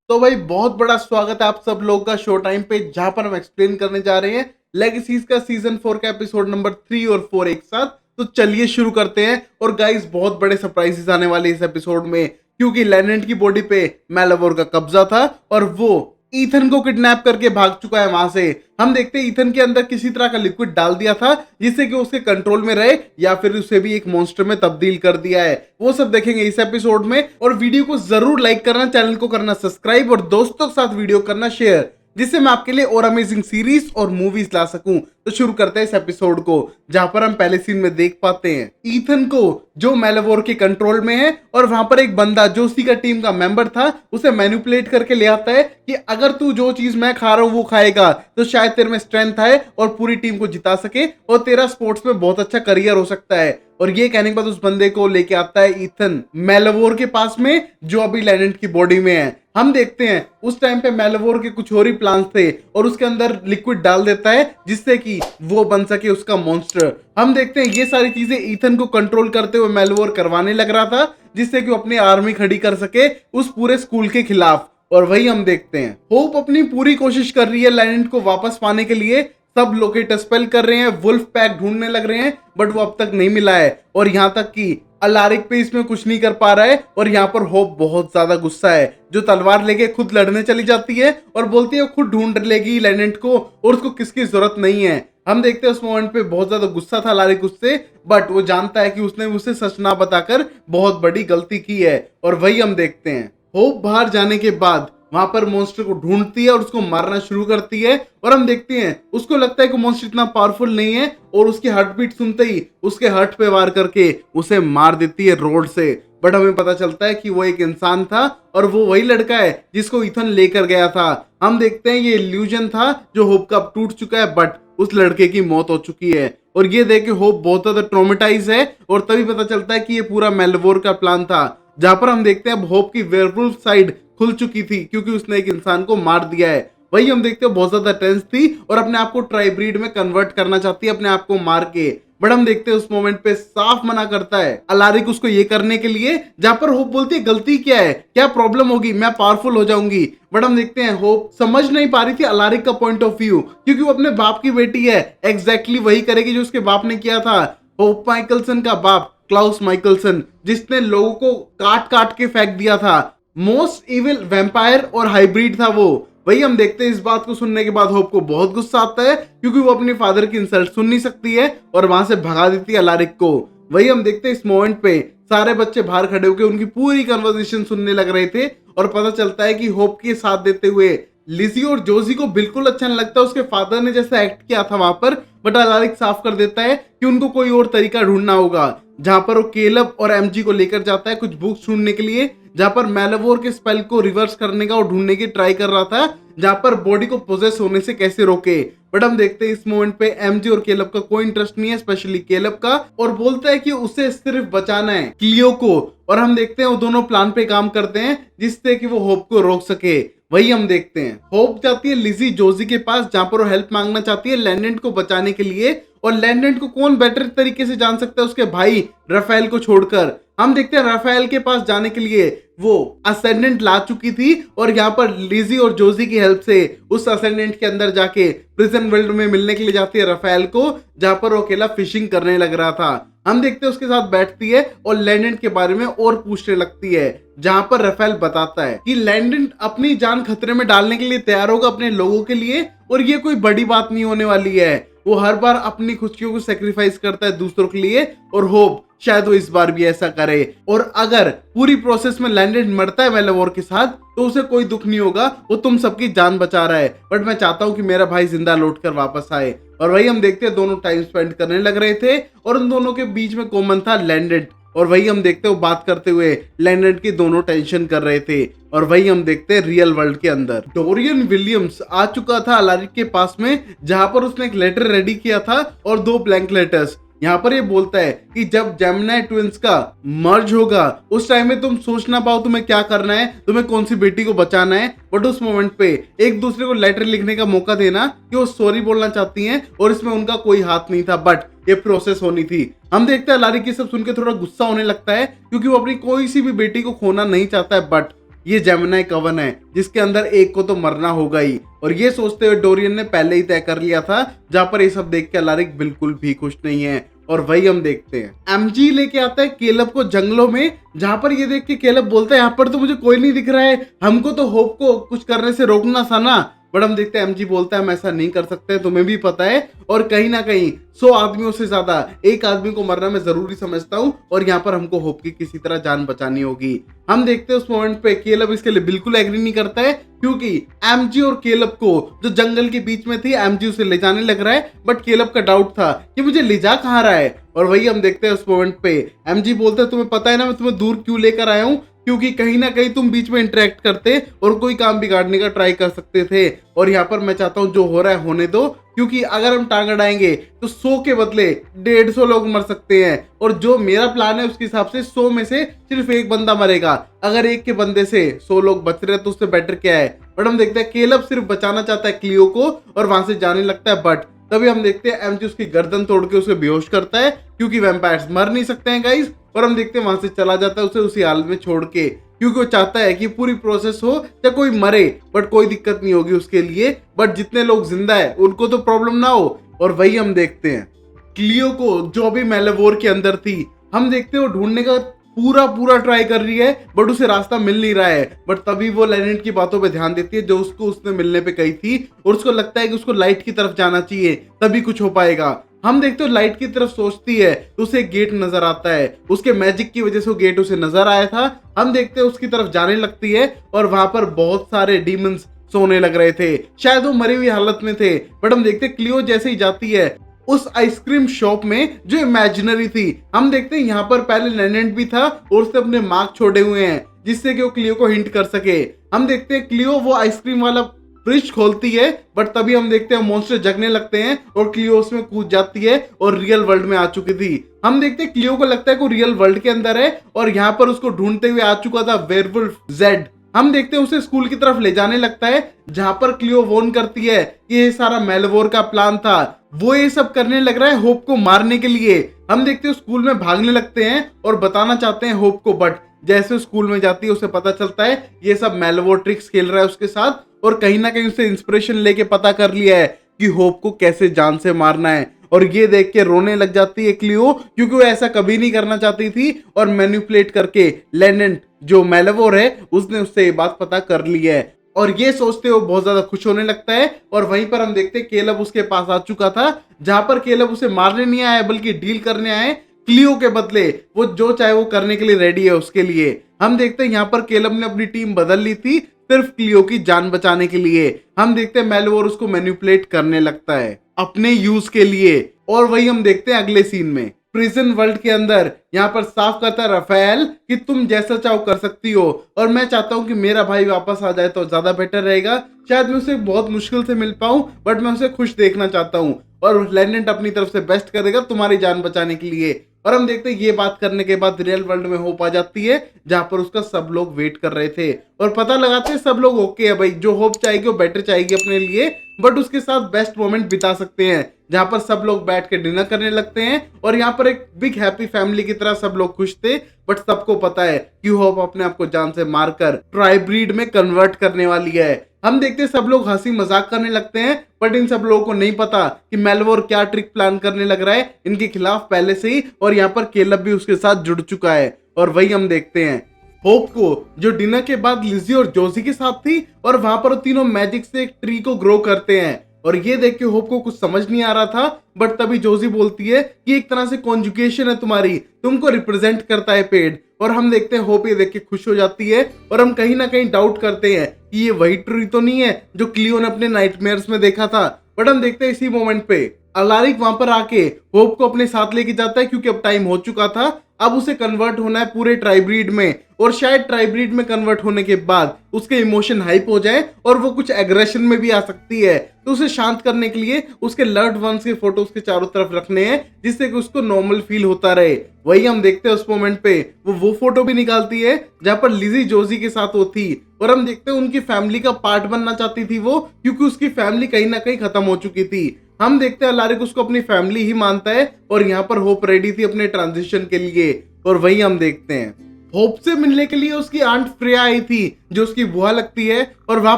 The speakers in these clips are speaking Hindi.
तो भाई बहुत बड़ा स्वागत है आप सब लोग का शो टाइम पे, जहां पर हम एक्सप्लेन करने जा रहे हैं लेगेसीज का सीजन 4 का एपिसोड नंबर 3 और 4 एक साथ। तो चलिए शुरू करते हैं। और गाइस बहुत बड़े सरप्राइजेस आने वाले इस एपिसोड में, क्योंकि लेनेंट की बॉडी पे मेलावोर का कब्जा था और वो ईथन को किडनैप करके भाग चुका है वहां से। हम देखते हैं ईथन के अंदर किसी तरह का लिक्विड डाल दिया था जिससे कि उसके कंट्रोल में रहे, या फिर उसे भी एक मॉन्स्टर में तब्दील कर दिया है। वो सब देखेंगे इस एपिसोड में। और वीडियो को जरूर लाइक करना, चैनल को करना सब्सक्राइब और दोस्तों के साथ वीडियो करना शेयर, जिससे मैं आपके लिए और अमेजिंग सीरीज और मूवीज ला सकूं। तो शुरू करते हैं इस एपिसोड को, जहां पर हम पहले सीन में देख पाते हैं ईथन को जो मेलावोर के कंट्रोल में है, और वहां पर एक बंदा जो उसी का टीम का मेंबर था उसे मैनिपुलेट करके ले आता है कि अगर तू जो चीज मैं खा रहा हूं वो खाएगा तो शायद तेरे में स्ट्रेंथ आए और पूरी टीम को जिता सके और तेरा स्पोर्ट्स में बहुत अच्छा करियर हो सकता है। और ये कहने के बाद उस बंदे को लेके आता है ईथन मेलावोर के पास में, जो अभी लेनेंट की बॉडी में है। हम देखते हैं उस टाइम पे मेलावोर के कुछ और ही प्लान्स थे और उसके अंदर लिक्विड डाल देता है जिससे कि वो बन सके उसका मॉन्स्टर। हम देखते हैं ये सारी चीजें ईथन को कंट्रोल करते हुए मेलावोर करवाने लग रहा था, जिससे कि वो अपनी आर्मी खड़ी कर सके उस पूरे स्कूल के खिलाफ। और वही हम देखते हैं होप अपनी पूरी कोशिश कर रही है लेनेंट को वापस पाने के लिए। सब लोकेट स्पेल कर रहे हैं, वुल्फ पैक ढूंढने लग रहे हैं, बट वो अब तक नहीं मिला है। और यहाँ तक कि अलारिक पे इसमें कुछ नहीं कर पा रहा है। और यहाँ पर होप बहुत ज्यादा गुस्सा है, जो तलवार लेके खुद लड़ने चली जाती है और बोलती है वो खुद ढूंढ लेगी लेनेंट को और उसको किसकी जरूरत नहीं है। हम देखते हैं उस मोमेंट पे बहुत ज्यादा गुस्सा था अलारिक उससे, बट वो जानता है कि उसने उसे सच ना बताकर बहुत बड़ी गलती की है। और वही हम देखते हैं होप बाहर जाने के बाद वहां पर मॉन्स्टर को ढूंढती है और उसको मारना शुरू करती है। और हम देखते हैं उसको लगता है कि मॉन्स्टर इतना पावरफुल नहीं है और उसकी हार्ट बीट सुनते ही उसके हार्ट पे वार करके उसे मार देती है रोड से। बट हमें पता चलता है कि वो एक इंसान था और वो वही लड़का है जिसको ईथन लेकर गया था। हम देखते हैं ये इल्यूजन था जो होप का अब टूट चुका है, बट उस लड़के की मौत हो चुकी है। और ये देख के होप बहुत ज्यादा ट्रॉमेटाइज है और तभी पता चलता है कि ये पूरा मेलावोर का प्लान था। जहां पर हम देखते हैं अब होप की वेयरवुल्फ साइड खुल चुकी थी क्योंकि उसने एक इंसान को मार दिया है। वही हम देखते हैं बहुत ज्यादा टेंस थी और अपने आप को ट्राइब्रीड में कन्वर्ट करना चाहती है अपने आप को मार के। बट हम देखते हैं उस मोमेंट पे साफ मना करता है अलारिक उसको ये करने के लिए, जहां पर होप बोलती है गलती क्या है, क्या प्रॉब्लम होगी, मैं पावरफुल हो जाऊंगी। बट हम देखते हैं होप समझ नहीं पा रही थी अलारिक का पॉइंट ऑफ व्यू, क्योंकि वो अपने बाप की बेटी है, एग्जैक्टली वही करेगी जो उसके बाप ने किया था। होप माइकलसन का बाप क्लाउस माइकलसन, जिसने लोगों को काट काट के फेंक दिया था, मोस्ट इविल वैम्पायर और हाइब्रिड था वो। वही हम देखते हैं इस बात को सुनने के बाद होप को बहुत गुस्सा आता है, क्योंकि वो अपने फादर की इंसल्ट सुन नहीं सकती है और वहां से भगा देती है अलारिक को। वही हम देखते हैं इस मोमेंट पे सारे बच्चे बाहर खड़े होकर उनकी पूरी कन्वर्सेशन सुनने लग रहे थे और पता चलता है कि होप के साथ देते हुए लिजी और जोजी को बिल्कुल अच्छा नहीं लगता उसके फादर ने जैसा एक्ट किया था वहां पर। बट अलारिक साफ कर देता है कि उनको कोई और तरीका ढूंढना होगा, जहां पर वो केलब और एमजी को लेकर जाता है कुछ बुक्स ढूंढने के लिए, जहां पर मेलावोर के स्पेल को रिवर्स करने का और ढूंढने की ट्राई कर रहा था, जहां पर बॉडी को पोजेस होने से कैसे रोके। बट हम देखते हैं इस मोमेंट पे एमजी और केलब का कोई इंटरेस्ट नहीं है, स्पेशली केलब का, और बोलता है कि उसे सिर्फ बचाना है क्लियो को। और हम देखते हैं वो दोनों प्लान पे काम करते हैं जिससे कि वो होप को रोक सके। वही हम देखते हैं होप जाती है लिजी जोजी के पास, जहां पर वो हेल्प मांगना चाहती है लेनेंट को बचाने के लिए। और लेनेंट को कौन बेटर तरीके से जान सकता है उसके भाई राफेल को छोड़कर। हम देखते हैं राफेल के पास जाने के लिए वो असेंडेंट ला चुकी थी और यहाँ पर लिजी और जोजी की हेल्प से उस असेंडेंट के अंदर जाके प्रिजन वर्ल्ड में मिलने के लिए जाती है राफेल को, जहां पर वो अकेला फिशिंग करने लग रहा था। हम देखते हैं उसके साथ बैठती है और लेनेंट के बारे में और पूछने लगती है, जहां पर राफेल बताता है कि लेनेंट अपनी जान खतरे में डालने के लिए तैयार होगा अपने लोगों के लिए, और ये कोई बड़ी बात नहीं होने वाली है। वो हर बार अपनी खुशियों को सेक्रीफाइस करता है दूसरों के लिए, और होप शायद वो इस बार भी ऐसा करे। और अगर पूरी प्रोसेस में लेनेंट मरता है मेलावोर के साथ तो उसे कोई दुख नहीं होगा, वो तुम सबकी जान बचा रहा है। बट मैं चाहता हूँ कि मेरा भाई जिंदा लौट कर वापस आए। और वही हम देखते हैं दोनों टाइम स्पेंड करने लग रहे थे और उन दोनों के बीच में कॉमन था लेनेंट। और वही हम देखते हैं वो बात करते हुए लेनेंट की दोनों टेंशन कर रहे थे। और वही हम देखते हैं रियल वर्ल्ड के अंदर डोरियन विलियम्स आ चुका था अलारिक के पास में, जहां पर उसने एक लेटर रेडी किया था और 2 ब्लैंक लेटर्स। यहाँ पर ये बोलता है कि जब जेमिनी ट्विंस का मर्ज होगा उस टाइम में तुम सोच ना पाओ तुम्हें क्या करना है, तुम्हें कौन सी बेटी को बचाना है, बट उस मोमेंट पे एक दूसरे को लेटर लिखने का मौका देना कि वो सॉरी बोलना चाहती हैं और इसमें उनका कोई हाथ नहीं था, बट ये प्रोसेस होनी थी। हम देखते हैं अलारिक ये सब सुन के थोड़ा गुस्सा होने लगता है क्योंकि वो अपनी कोई सी भी बेटी को खोना नहीं चाहता है, बट ये जेमिनी कवन है जिसके अंदर एक को तो मरना होगा ही। और ये सोचते हुए डोरियन ने पहले ही तय कर लिया था, जहां पर ये सब देख के अलारिक बिल्कुल भी खुश नहीं है। और वही हम देखते हैं एमजी लेके आता है केलब को जंगलों में, जहां पर ये देख के केलब बोलता है यहाँ पर तो मुझे कोई नहीं दिख रहा है, हमको तो होप को कुछ करने से रोकना था ना। बट हम देखते हैं एमजी बोलता है हम ऐसा नहीं कर सकते, तुम्हें भी पता है, और कहीं ना कहीं 100 आदमियों से ज्यादा एक आदमी को मरना मैं जरूरी समझता हूँ, और यहाँ पर हमको होप की किसी तरह जान बचानी होगी। हम देखते हैं उस मोमेंट पे केलब इसके लिए बिल्कुल एग्री नहीं करता है, क्योंकि एमजी और केलब को जो जंगल के बीच में थी एमजी उसे ले जाने लग रहा है, बट केलब का डाउट था कि मुझे ले जा कहाँ रहा है। और वही हम देखते हैं उस मोमेंट पे एमजी बोलते हैं तुम्हें पता है ना मैं तुम्हें दूर क्यों लेकर आया हूँ, क्योंकि कहीं ना कहीं तुम बीच में इंटरेक्ट करते और कोई काम बिगाड़ने का ट्राई कर सकते थे, और यहाँ पर मैं चाहता हूँ जो हो रहा है होने दो, क्योंकि अगर हम टांग अड़ाएंगे तो 100 के बदले 150 लोग मर सकते हैं, और जो मेरा प्लान है उसके हिसाब से 100 में से सिर्फ एक बंदा मरेगा, अगर एक के बंदे से 100 लोग बच रहे हैं तो उससे बेटर क्या है। बट हम देखते हैं केलब सिर्फ बचाना चाहता है क्लियो को और वहां से जाने लगता है, बट तभी हम देखते हैं एमजी उसकी गर्दन तोड़ के उसे बेहोश करता है, क्योंकि वैम्पायर्स मर नहीं सकते हैं गाइस। और हम देखते हैं वहां से चला जाता है उसे उसी हालत में छोड़ के, क्योंकि वो चाहता है कि पूरी प्रोसेस हो या कोई मरे, बट कोई दिक्कत नहीं होगी उसके लिए, बट जितने लोग जिंदा है उनको तो प्रॉब्लम ना हो। और वही हम देखते हैं क्लियो को जो अभी मेलेवोर के अंदर थी, हम देखते हैं वो ढूंढने का पूरा ट्राई कर रही है, बट उसे रास्ता मिल नहीं रहा है। बट तभी वो लेनेंट की बातों पे ध्यान देती है जो उसको उसने मिलने पे कही थी, और उसको लगता है कि उसको लाइट की तरफ जाना चाहिए तभी कुछ हो पाएगा। हम देखते हो लाइट की तरफ सोचती है तो उसे एक गेट नजर आता है, उसके मैजिक की वजह से वो गेट उसे नजर आया था। हम देखते हैं उसकी तरफ जाने लगती है और वहां पर बहुत सारे डीमंस सोने लग रहे थे, शायद वो मरी हुई हालत में थे। बट हम देखते क्लियो जैसे ही जाती है उस आइसक्रीम शॉप में जो इमेजिनरी थी, हम देखते हैं यहाँ पर पहले लेनेंट भी था और उसने अपने मार्क छोड़े हुए हैं जिससे कि वो क्लियो को हिंट कर सके। हम देखते हैं क्लियो वो आइसक्रीम वाला फ्रिज खोलती है, बट तभी हम देखते हैं मॉन्स्टर जगने लगते हैं और क्लियो उसमें कूद जाती है और रियल वर्ल्ड में आ चुकी थी। हम देखते हैं क्लियो को लगता है कि वो रियल वर्ल्ड के अंदर है और यहाँ पर उसको ढूंढते हुए आ चुका था वेयरवुल्फ जेड। हम देखते हैं उसे स्कूल की तरफ ले जाने लगता है, जहां पर क्लियो वॉर्न करती है कि ये सारा मेलेवोर का प्लान था, वो ये सब करने लग रहा है होप को मारने के लिए। हम देखते हैं स्कूल में भागने लगते हैं और बताना चाहते हैं होप को, बट जैसे स्कूल में जाती है उसे पता चलता है ये सब मेलेवोर ट्रिक्स खेल रहा है उसके साथ, और कहीं ना कहीं उसे इंस्पिरेशन लेके पता कर लिया है कि होप को कैसे जान से मारना है। और ये देख के रोने लग जाती है क्लियो, क्योंकि वो ऐसा कभी नहीं करना चाहती थी, और मैनिपुलेट करके लेनेंट जो मेलेवोर है उसने उससे ये बात पता कर ली है। और ये सोचते वो बहुत ज्यादा खुश होने लगता है। और वहीं पर हम देखते हैं केलब उसके पास आ चुका था, जहां पर केलब उसे मारने नहीं आया बल्कि डील करने आए क्लियो के बदले, वो जो चाहे वो करने के लिए रेडी है उसके लिए। हम देखते हैं यहाँ पर केलब ने अपनी टीम बदल ली थी सिर्फ क्लियो की जान बचाने के लिए। हम देखते हैं मेलेवोर उसको मैनिपुलेट करने लगता है अपने यूज के लिए। और वही हम देखते हैं अगले सीन में प्रिजन वर्ल्ड के अंदर, यहाँ पर साफ करता है राफेल कि तुम जैसा चाहो कर सकती हो, और मैं चाहता हूँ कि मेरा भाई वापस आ जाए तो ज्यादा बेटर रहेगा। शायद मैं उसे बहुत मुश्किल से मिल पाऊं, बट मैं उसे खुश देखना चाहता हूँ, और लेनेंट अपनी तरफ से बेस्ट करेगा तुम्हारी जान बचाने के लिए। और हम देखते हैं ये बात करने के बाद रियल वर्ल्ड में होप आ जाती है, जहां पर उसका सब लोग वेट कर रहे थे, और पता लगाते हैं सब लोग ओके है भाई, जो होप चाहेगी वो बेटर चाहेगी अपने लिए, बट उसके साथ बेस्ट मोमेंट बिता सकते हैं, जहां पर सब लोग बैठ के डिनर करने लगते हैं। और यहाँ पर एक बिग हैप्पी फैमिली की तरह सब लोग खुश थे, बट सबको पता है कि होप अपने आप को जान से मारकर ट्राइब्रीड में कन्वर्ट करने वाली है। हम देखते हैं सब लोग हंसी मजाक करने लगते हैं, बट इन सब लोगों को नहीं पता कि मेलेवोर क्या ट्रिक प्लान करने लग रहा है इनके खिलाफ पहले से ही, और यहाँ पर केलब भी उसके साथ जुड़ चुका है। और वही हम देखते हैं होप को जो डिनर के बाद लिजी और जोजी के साथ थी, और वहां पर तीनों मैजिक से एक ट्री को ग्रो करते हैं। और ये देख के होप को कुछ समझ नहीं आ रहा था, बट तभी जोजी बोलती है कि एक तरह से कॉन्जुगेशन है तुम्हारी, तुमको रिप्रेजेंट करता है पेड़। और हम देखते हैं होप ये देख के खुश हो जाती है, और हम कहीं ना कहीं डाउट करते हैं कि ये वही ट्री तो नहीं है जो क्लियो ने अपने नाइटमेयर्स में देखा था। बट हम देखते हैं इसी मोमेंट पे अलारिक वहां पर आके होप को अपने साथ लेके जाता है, क्योंकि अब टाइम हो चुका था, अब उसे कन्वर्ट होना है पूरे ट्राइब्रीड में, और शायद ट्राइब्रीड में कन्वर्ट होने के बाद उसके इमोशन हाइप हो जाए और वो कुछ एग्रेशन में भी आ सकती है। तो उसे शांत करने के लिए उसके लव्ड वंस के फोटो उसके चारों तरफ रखने हैं, जिससे कि उसको नॉर्मल फील होता रहे। वही हम देखते हैं उस मोमेंट पे वो फोटो भी निकालती है जहां पर लिजी जोजी के साथ वो थी, और हम देखते हैं उनकी फैमिली का पार्ट बनना चाहती थी वो, क्योंकि उसकी फैमिली कहीं ना कहीं खत्म हो चुकी थी। हम देखते हैं अलारिक उसको अपनी फैमिली ही मानता है, और यहाँ पर होप रेडी थी अपने ट्रांजिशन के लिए। और वही हम देखते हैं होप से मिलने के लिए उसकी आंट फ्रेया आई थी जो उसकी बुआ लगती है, और वहां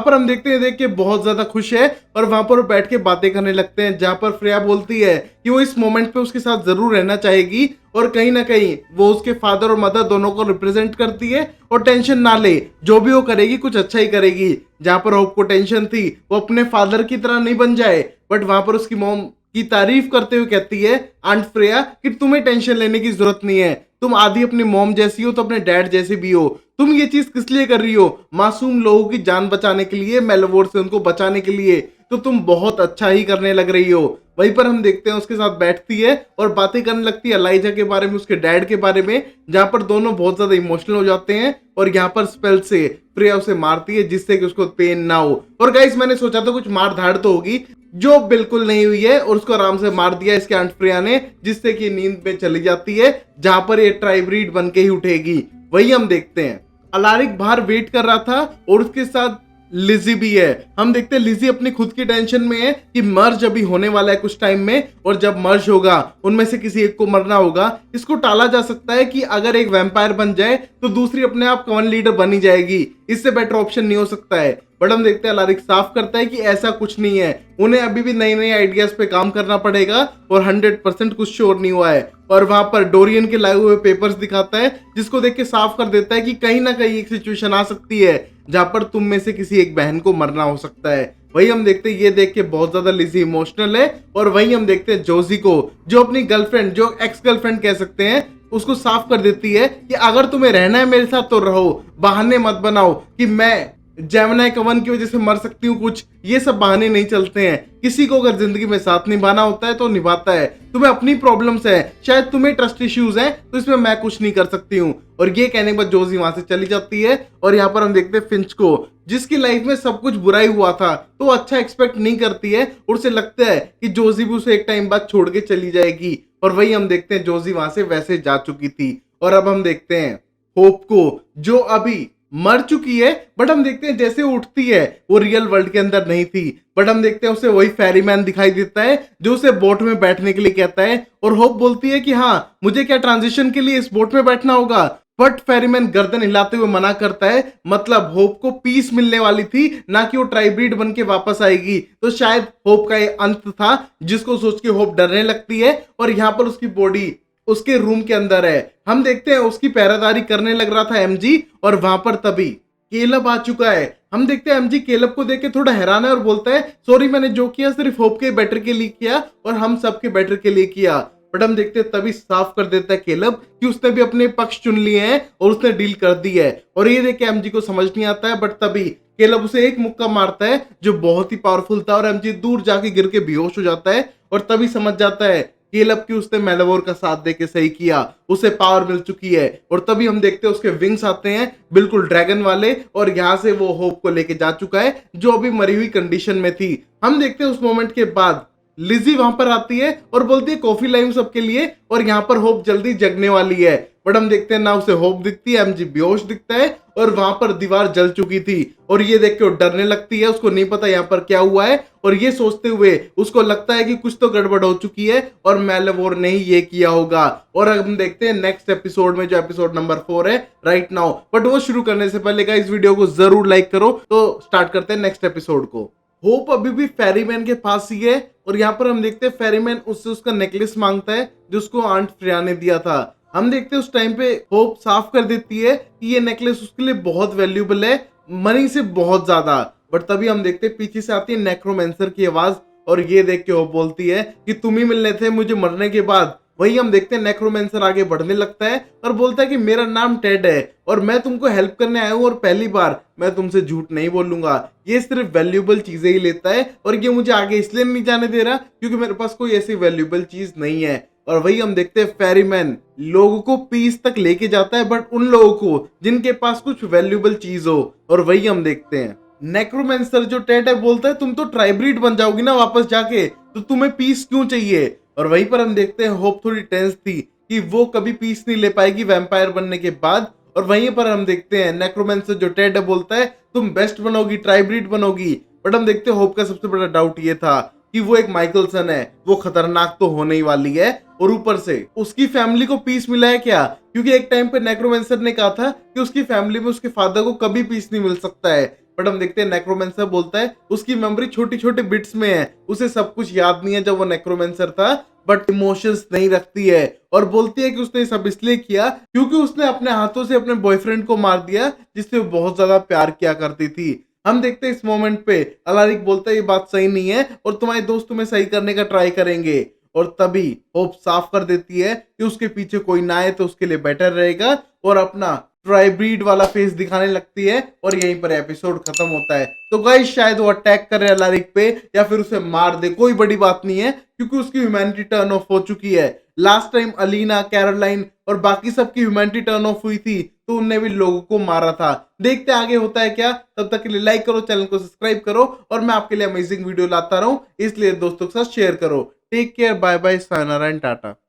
पर हम देखते हैं देख के बहुत ज्यादा खुश है और वहां पर वो बैठ के बातें करने लगते हैं, जहां पर फ्रेया बोलती है कि वो इस मोमेंट पे उसके साथ जरूर रहना चाहेगी और कहीं ना कहीं वो उसके फादर और मदर दोनों को रिप्रेजेंट करती है और टेंशन ना ले, जो भी वो करेगी कुछ अच्छा ही करेगी। जहां पर होप को टेंशन थी वो अपने फादर की तरह नहीं बन जाए, बट वहां पर उसकी मॉम की तारीफ करते हुए कहती है आंट फ्रेया कि तुम्हें टेंशन लेने की जरूरत नहीं है, तुम आधी अपनी मॉम जैसी हो तो अपने डैड जैसे भी हो, तुम ये चीज किस लिए कर रही हो, मासूम लोगों की जान बचाने के लिए, मेलवोर से उनको बचाने के लिए, तो तुम बहुत अच्छा ही करने लग रही हो। वहीं पर हम देखते हैं उसके साथ बैठती है और बातें करने लगती है एलाइजा के बारे में, उसके डैड के बारे में, जहां पर दोनों बहुत ज्यादा इमोशनल हो जाते हैं और यहाँ पर स्पेल से फ्रेया उसे मारती है जिससे कि उसको पेन ना हो। और गाइस मैंने सोचा था कुछ मार धाड़ तो होगी, जो बिल्कुल नहीं हुई है और उसको आराम से मार दिया इसके आंट फ्रेया ने, जिससे कि नींद में चली जाती है जहां पर ये ट्राइब्रीड बन के ही उठेगी। वही हम देखते हैं अलारिक बाहर वेट कर रहा था और उसके साथ लिजी भी है। हम देखते हैं लिजी अपनी खुद की टेंशन में है कि मर्ज अभी होने वाला है कुछ टाइम में, और जब मर्ज होगा उनमें से किसी एक को मरना होगा। इसको टाला जा सकता है कि अगर एक वैम्पायर बन जाए तो दूसरी अपने आप कॉमन लीडर बनी जाएगी, इससे बेटर ऑप्शन नहीं हो सकता है। बट हम देखते हैं अलारिक साफ करता है कि ऐसा कुछ नहीं है, उन्हें अभी भी नए नए आइडियाज पे काम करना पड़ेगा और 100% कुछ श्योर नहीं हुआ है। और वहां पर डोरियन के लाए हुए पेपर्स दिखाता है जिसको देख के साफ कर देता है कि कहीं ना कहीं एक सिचुएशन आ सकती है जहां पर तुम में से किसी एक बहन को मरना हो सकता है। वही हम देखते हैं ये देख के बहुत ज्यादा लिजी इमोशनल है, और वही हम देखते हैं जोजी को जो अपनी गर्लफ्रेंड, जो एक्स गर्लफ्रेंड कह सकते हैं, उसको साफ कर देती है कि अगर तुम्हें रहना है मेरे साथ तो रहो, बहाने मत बनाओ कि मैं जेमिनी का 1 की वजह से मर सकती हूँ, कुछ ये सब बहाने नहीं चलते हैं। किसी को अगर जिंदगी में साथ निभाना होता है तो निभाता है, तुम्हें अपनी प्रॉब्लम्स है, शायद तुम्हें ट्रस्ट इश्यूज हैं, तो इसमें मैं कुछ नहीं कर सकती हूँ। और ये कहने के बाद जोजी वहां से चली जाती है और यहाँ पर हम देखते हैं फिंच को जिसकी लाइफ में सब कुछ बुरा ही हुआ था तो अच्छा एक्सपेक्ट नहीं करती है और उसे लगता है कि जोजी भी उसे एक टाइम बाद छोड़ के चली जाएगी, और वही हम देखते हैं जोजी वहां से वैसे जा चुकी थी। और अब हम देखते हैं होप को जो अभी मर चुकी है, बट हम देखते हैं जैसे उठती है वो रियल वर्ल्ड के अंदर नहीं थी, बट हम देखते हैं उसे वही फेरीमैन दिखाई देता है जो उसे बोट में बैठने के लिए कहता है, और होप बोलती है कि हाँ मुझे क्या ट्रांजिशन के लिए इस बोट में बैठना होगा, बट फेरीमैन गर्दन हिलाते हुए मना करता है। मतलब होप को पीस मिलने वाली थी, ना कि वो ट्राइब्रीड बन के वापस आएगी, तो शायद होप का ये अंत था जिसको सोच के होप डरने लगती है। और यहाँ पर उसकी बॉडी उसके रूम के अंदर है, हम देखते हैं उसकी पहरादारी करने लग रहा था एमजी, और वहां पर तभी केलब आ चुका है। हम देखते हैं एमजी केलब को देख के थोड़ा हैरान है और बोलता है सॉरी मैंने जो किया सिर्फ होप के बेटर के लिए किया और हम सबके बेटर के लिए किया। बट हम देखते हैं तभी साफ कर देता है केलब कि उसने भी अपने पक्ष चुन लिए हैं और उसने डील कर दी है, और ये देख के एमजी को समझ नहीं आता है। बट तभी केलब उसे एक मुक्का मारता है जो बहुत ही पावरफुल था और एमजी दूर जाके गिर के बेहोश हो जाता है, और तभी समझ जाता है केलब की उसने मेलवोर का साथ देके सही किया, उसे पावर मिल चुकी है। और तभी हम देखते हैं उसके विंग्स आते हैं बिल्कुल ड्रैगन वाले, और यहाँ से वो होप को लेके जा चुका है जो अभी मरी हुई कंडीशन में थी। हम देखते हैं उस मोमेंट के बाद लिजी वहां पर आती है और बोलती है कॉफी लाइम सबके लिए, और यहाँ पर होप जल्दी जगने वाली है। बट हम देखते हैं ना उसे होप दिखती है, एमजी बेहोश दिखता है और वहां पर दीवार जल चुकी थी, और ये देख के वो डरने लगती है, उसको नहीं पता यहाँ पर क्या हुआ है, और ये सोचते हुए उसको लगता है कि कुछ तो गड़बड़ हो चुकी है और मेलवोर ने ही ये किया होगा। और अब हम देखते हैं नेक्स्ट एपिसोड में जो एपिसोड नंबर 4 है राइट नाउ। बट वो शुरू करने से पहले का इस वीडियो को जरूर लाइक करो, तो स्टार्ट करते हैं नेक्स्ट एपिसोड को। होप अभी भी फेरीमैन के पास ही है, और यहाँ पर हम देखते हैं फेरीमैन उससे उसका नेकलेस मांगता है जो उसको आंट फ्रेया ने दिया था। हम देखते हैं उस टाइम पे होप साफ कर देती है कि ये नेकलेस उसके लिए बहुत वैल्यूएबल है, मनी से बहुत ज्यादा। बट तभी हम देखते हैं पीछे से आती है नेक्रोमेंसर की आवाज, और ये देख के होप बोलती है कि तुम ही मिलने थे मुझे मरने के बाद। वही हम देखते हैं नेक्रोमेंसर आगे बढ़ने लगता है और बोलता है कि मेरा नाम टेड है और मैं तुमको हेल्प करने आया हूँ, और पहली बार मैं तुमसे झूठ नहीं बोलूंगा। ये सिर्फ वैल्यूएबल चीजें ही लेता है और ये मुझे आगे इसलिए नहीं जाने दे रहा क्योंकि मेरे पास कोई ऐसी वैल्यूएबल चीज नहीं है। और वही हम देखते हैं फेरीमैन लोगों को पीस तक लेके जाता है, बट उन लोगों को जिनके पास कुछ वैल्यूएबल चीज हो। और वही हम देखते हैं नेक्रोमेंसर जो टेड है बोलता है तुम तो ट्राइब्रीड बन जाओगी ना वापस जाके, तो तुम्हें पीस क्यों चाहिए। और वहीं पर हम देखते हैं होप थोड़ी टेंस थी कि वो कभी पीस नहीं ले पाएगी वैम्पायर बनने के बाद। और वहीं पर हम देखते हैं नेक्रोमेंसर जो टेड बोलता है तुम बेस्ट बनोगी, ट्राइब्रीड बनोगी। बट हम देखते हैं होप का सबसे बड़ा डाउट ये था कि वो एक माइकलसन है, वो खतरनाक तो होने ही वाली है। और ऊपर से उसकी फैमिली को पीस मिला है क्या, क्योंकि एक टाइम पे नेक्रोमेंसर ने कहा था कि उसकी फैमिली में उसके फादर को कभी पीस नहीं मिल सकता है। बट हम देखते हैं नेक्रोमेंसर बोलता है उसकी मेमोरी छोटी छोटी बिट्स में है, उसे सब कुछ याद नहीं है जब वो नेक्रोमेंसर था, बट इमोशंस नहीं रखती है। और बोलती है कि उसने सब इसलिए किया क्योंकि उसने अपने हाथों से अपने बॉयफ्रेंड को मार दिया जिससे वो बहुत ज्यादा प्यार किया करती थी। हम देखते हैं इस मोमेंट पे अलारिक बोलता है ये बात सही नहीं है और तुम्हारे दोस्त तुम्हें सही करने का ट्राई करेंगे। और तभी होप साफ कर देती है कि उसके पीछे कोई ना आए तो उसके लिए बेटर रहेगा, और अपना ट्राइब्रीड वाला फेस दिखाने लगती है और यहीं पर एपिसोड खत्म होता है। तो गाइस शायद वो अटैक करे अलारिक पे या फिर उसे मार दे, कोई बड़ी बात नहीं है क्योंकि उसकी ह्यूमैनिटी टर्न ऑफ हो चुकी है। लास्ट टाइम अलीना, कैरोलाइन और बाकी सबकी ह्यूमैनिटी टर्न ऑफ हुई थी तो उनने भी लोगों को मारा था। देखते आगे होता है क्या, तब तक के लिए लाइक करो, चैनल को सब्सक्राइब करो और मैं आपके लिए अमेजिंग वीडियो लाता रहूं, इसलिए दोस्तों के साथ शेयर करो। टेक केयर, बाय बाय, सायनारा एंड टाटा।